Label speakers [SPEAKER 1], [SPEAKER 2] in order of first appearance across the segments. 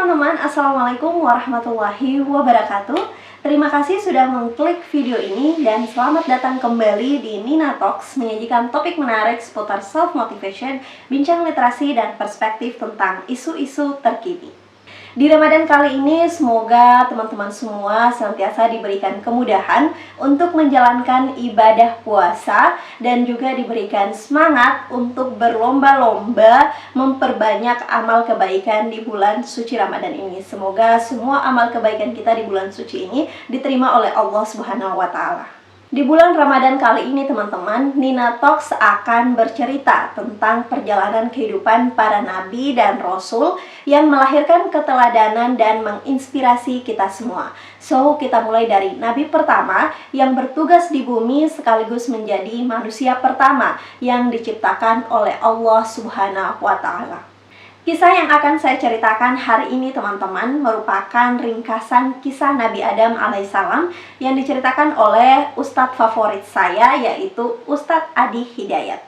[SPEAKER 1] teman-teman, Assalamualaikum warahmatullahi wabarakatuh. Terima kasih sudah mengklik video ini dan selamat datang kembali di Nina Talks, menyajikan topik menarik seputar self-motivation, bincang literasi, dan perspektif tentang isu-isu terkini. Di Ramadan kali ini, semoga teman-teman semua senantiasa diberikan kemudahan untuk menjalankan ibadah puasa dan juga diberikan semangat untuk berlomba-lomba memperbanyak amal kebaikan di bulan suci Ramadan ini. Semoga semua amal kebaikan kita di bulan suci ini diterima oleh Allah Subhanahu wa Ta'ala. Di bulan Ramadan kali ini teman-teman, Nina Talks akan bercerita tentang perjalanan kehidupan para nabi dan rasul yang melahirkan keteladanan dan menginspirasi kita semua. So, kita mulai dari nabi pertama yang bertugas di bumi sekaligus menjadi manusia pertama yang diciptakan oleh Allah Subhanahu wa Ta'ala. Kisah yang akan saya ceritakan hari ini teman-teman merupakan ringkasan kisah Nabi Adam alaihissalam yang diceritakan oleh ustadz favorit saya, yaitu Ustadz Adi Hidayat.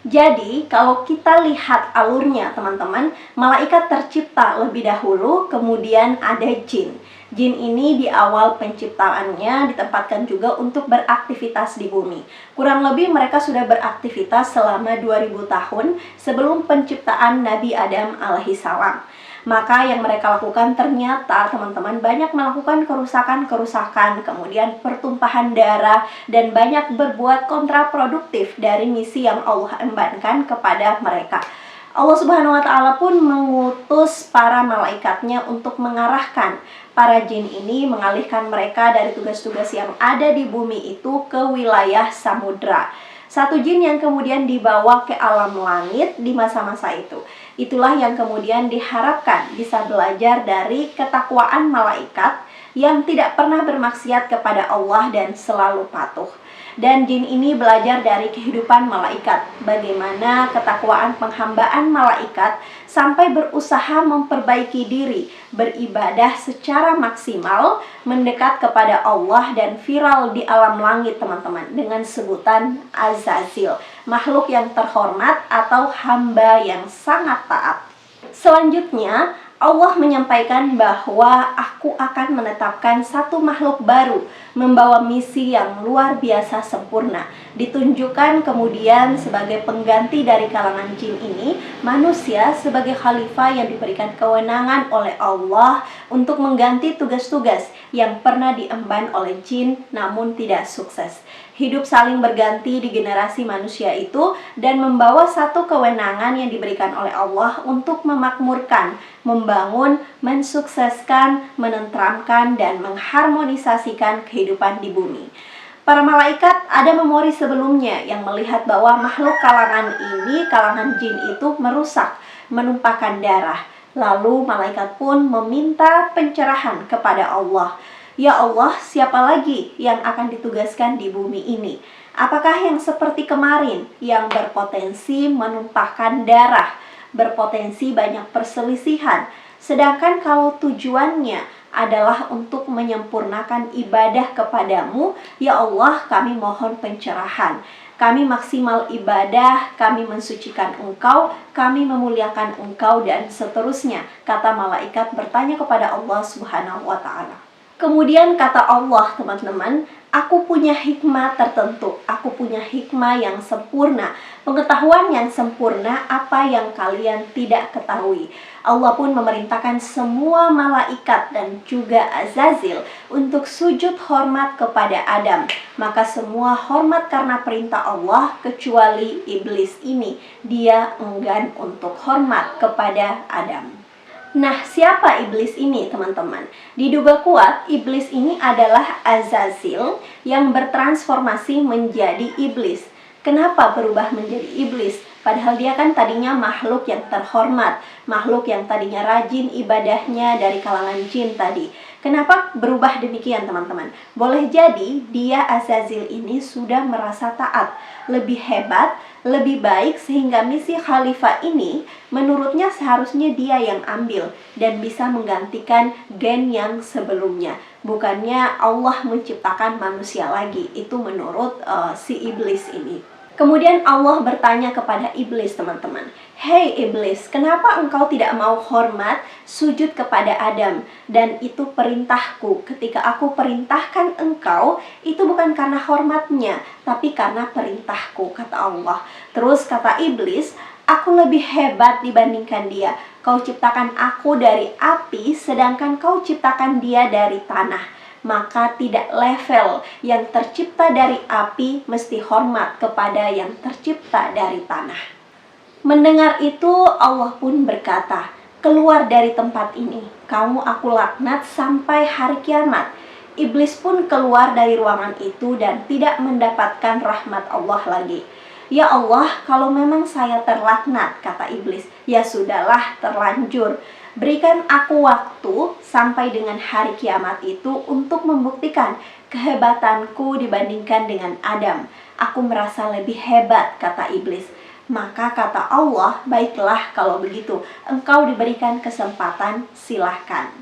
[SPEAKER 1] Jadi, kalau kita lihat alurnya teman-teman, malaikat tercipta lebih dahulu, kemudian ada jin. Jin ini di awal penciptaannya ditempatkan juga untuk beraktivitas di bumi. Kurang lebih mereka sudah beraktivitas selama 2000 tahun sebelum penciptaan Nabi Adam alaihissalam. Maka yang mereka lakukan ternyata teman-teman banyak melakukan kerusakan-kerusakan, kemudian pertumpahan darah, dan banyak berbuat kontraproduktif dari misi yang Allah embankan kepada mereka. Allah Subhanahu wa Ta'ala pun mengutus para malaikatnya untuk mengarahkan para jin ini, mengalihkan mereka dari tugas-tugas yang ada di bumi itu ke wilayah samudra. Satu jin yang kemudian dibawa ke alam langit di masa-masa itu. Itulah yang kemudian diharapkan bisa belajar dari ketakwaan malaikat yang tidak pernah bermaksiat kepada Allah dan selalu patuh. Dan jin ini belajar dari kehidupan malaikat, bagaimana ketakwaan penghambaan malaikat sampai berusaha memperbaiki diri, beribadah secara maksimal, mendekat kepada Allah dan viral di alam langit teman-teman dengan sebutan Azazil, makhluk yang terhormat atau hamba yang sangat taat. Selanjutnya, Allah menyampaikan bahwa aku akan menetapkan satu makhluk baru membawa misi yang luar biasa sempurna. Ditunjukkan kemudian sebagai pengganti dari kalangan jin ini, manusia sebagai khalifah yang diberikan kewenangan oleh Allah untuk mengganti tugas-tugas yang pernah diemban oleh jin namun tidak sukses. Hidup saling berganti di generasi manusia itu dan membawa satu kewenangan yang diberikan oleh Allah untuk memakmurkan, membangun, mensukseskan, menenteramkan, dan mengharmonisasikan kehidupan di bumi. Para malaikat ada memori sebelumnya yang melihat bahwa makhluk kalangan ini, kalangan jin itu merusak, menumpahkan darah. Lalu malaikat pun meminta pencerahan kepada Allah. Ya Allah, siapa lagi yang akan ditugaskan di bumi ini? Apakah yang seperti kemarin yang berpotensi menumpahkan darah, berpotensi banyak perselisihan? Sedangkan kalau tujuannya adalah untuk menyempurnakan ibadah kepadamu, ya Allah, kami mohon pencerahan. Kami maksimal ibadah, kami mensucikan Engkau, kami memuliakan Engkau, dan seterusnya. Kata malaikat bertanya kepada Allah Subhanahu wa Ta'ala. Kemudian kata Allah, teman-teman, aku punya hikmah tertentu, aku punya hikmah yang sempurna, pengetahuan yang sempurna apa yang kalian tidak ketahui. Allah pun memerintahkan semua malaikat dan juga Azazil untuk sujud hormat kepada Adam. Maka semua hormat karena perintah Allah kecuali iblis ini. Dia enggan untuk hormat kepada Adam. Nah, siapa iblis ini teman-teman? Diduga kuat, iblis ini adalah Azazil yang bertransformasi menjadi iblis. Kenapa berubah menjadi iblis? Padahal dia kan tadinya makhluk yang terhormat, makhluk yang tadinya rajin ibadahnya dari kalangan jin tadi. Kenapa berubah demikian teman-teman? Boleh jadi dia Azazil ini sudah merasa taat, lebih hebat, lebih baik sehingga misi khalifah ini menurutnya seharusnya dia yang ambil dan bisa menggantikan gen yang sebelumnya. Bukannya Allah menciptakan manusia lagi, itu menurut si iblis ini. Kemudian Allah bertanya kepada iblis, teman-teman. Hei iblis, kenapa engkau tidak mau hormat sujud kepada Adam? Dan itu perintahku. Ketika aku perintahkan engkau, itu bukan karena hormatnya, tapi karena perintahku, kata Allah. Terus kata iblis, aku lebih hebat dibandingkan dia. Kau ciptakan aku dari api, sedangkan kau ciptakan dia dari tanah. Maka tidak level yang tercipta dari api mesti hormat kepada yang tercipta dari tanah. Mendengar itu Allah pun berkata, keluar dari tempat ini, kamu aku laknat sampai hari kiamat. Iblis pun keluar dari ruangan itu dan tidak mendapatkan rahmat Allah lagi. Ya Allah, kalau memang saya terlaknat, kata iblis, ya sudahlah, terlanjur. Berikan aku waktu sampai dengan hari kiamat itu untuk membuktikan kehebatanku dibandingkan dengan Adam. Aku merasa lebih hebat, kata iblis. Maka kata Allah, baiklah kalau begitu, engkau diberikan kesempatan, silahkan.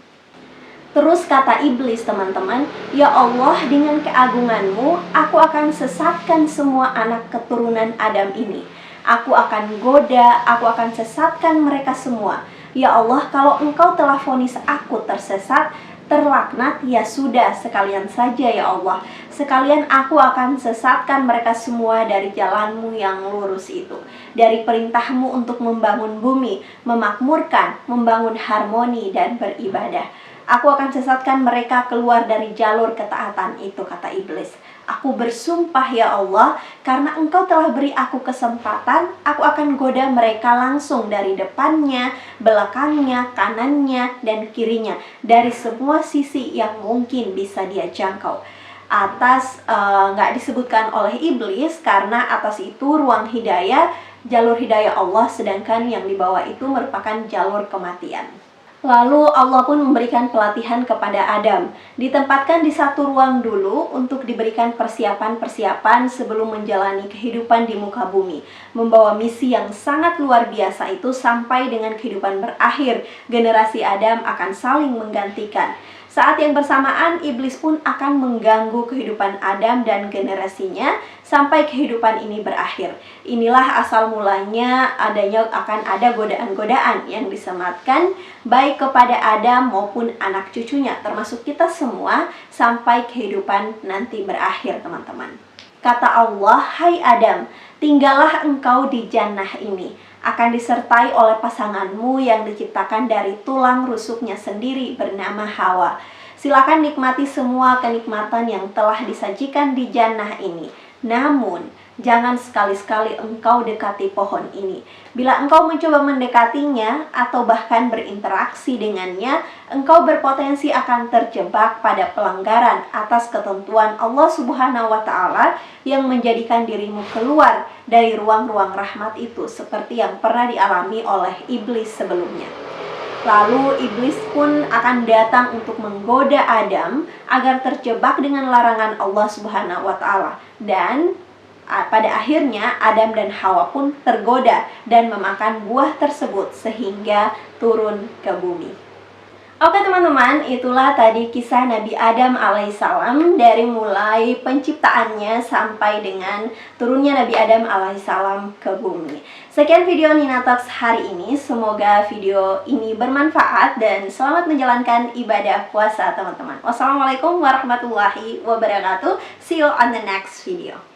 [SPEAKER 1] Terus kata iblis, teman-teman, ya Allah, dengan keagunganmu, aku akan sesatkan semua anak keturunan Adam ini. Aku akan goda, aku akan sesatkan mereka semua. Ya Allah, kalau engkau telah vonis aku tersesat, terlaknat, ya sudah, sekalian saja ya Allah. Sekalian aku akan sesatkan mereka semua dari jalanmu yang lurus itu. Dari perintahmu untuk membangun bumi, memakmurkan, membangun harmoni dan beribadah. Aku akan sesatkan mereka keluar dari jalur ketaatan itu, kata iblis. Aku bersumpah ya Allah, karena engkau telah beri aku kesempatan, aku akan goda mereka langsung dari depannya, belakangnya, kanannya, dan kirinya. Dari semua sisi yang mungkin bisa dia jangkau. Atas nggak disebutkan oleh iblis, karena atas itu ruang hidayah, jalur hidayah Allah, sedangkan yang di bawah itu merupakan jalur kematian. Lalu Allah pun memberikan pelatihan kepada Adam. Ditempatkan di satu ruang dulu untuk diberikan persiapan-persiapan sebelum menjalani kehidupan di muka bumi. Membawa misi yang sangat luar biasa itu sampai dengan kehidupan berakhir. Generasi Adam akan saling menggantikan. Saat yang bersamaan, iblis pun akan mengganggu kehidupan Adam dan generasinya sampai kehidupan ini berakhir. Inilah asal mulanya akan ada godaan-godaan yang disematkan baik kepada Adam maupun anak cucunya, termasuk kita semua, sampai kehidupan nanti berakhir, teman-teman. Kata Allah, hai Adam, tinggallah engkau di jannah ini, akan disertai oleh pasanganmu yang diciptakan dari tulang rusuknya sendiri bernama Hawa. Silakan nikmati semua kenikmatan yang telah disajikan di jannah ini. Namun, jangan sekali-sekali engkau dekati pohon ini. Bila engkau mencoba mendekatinya atau bahkan berinteraksi dengannya, engkau berpotensi akan terjebak pada pelanggaran atas ketentuan Allah Subhanahu wa Ta'ala yang menjadikan dirimu keluar dari ruang-ruang rahmat itu, seperti yang pernah dialami oleh iblis sebelumnya. Lalu iblis pun akan datang untuk menggoda Adam agar terjebak dengan larangan Allah Subhanahu wa Ta'ala. Dan pada akhirnya Adam dan Hawa pun tergoda dan memakan buah tersebut sehingga turun ke bumi. Oke teman-teman, itulah tadi kisah Nabi Adam alaihissalam dari mulai penciptaannya sampai dengan turunnya Nabi Adam alaihissalam ke bumi. Sekian video Nina Talks hari ini, semoga video ini bermanfaat dan selamat menjalankan ibadah puasa teman-teman. Wassalamualaikum warahmatullahi wabarakatuh. See you on the next video.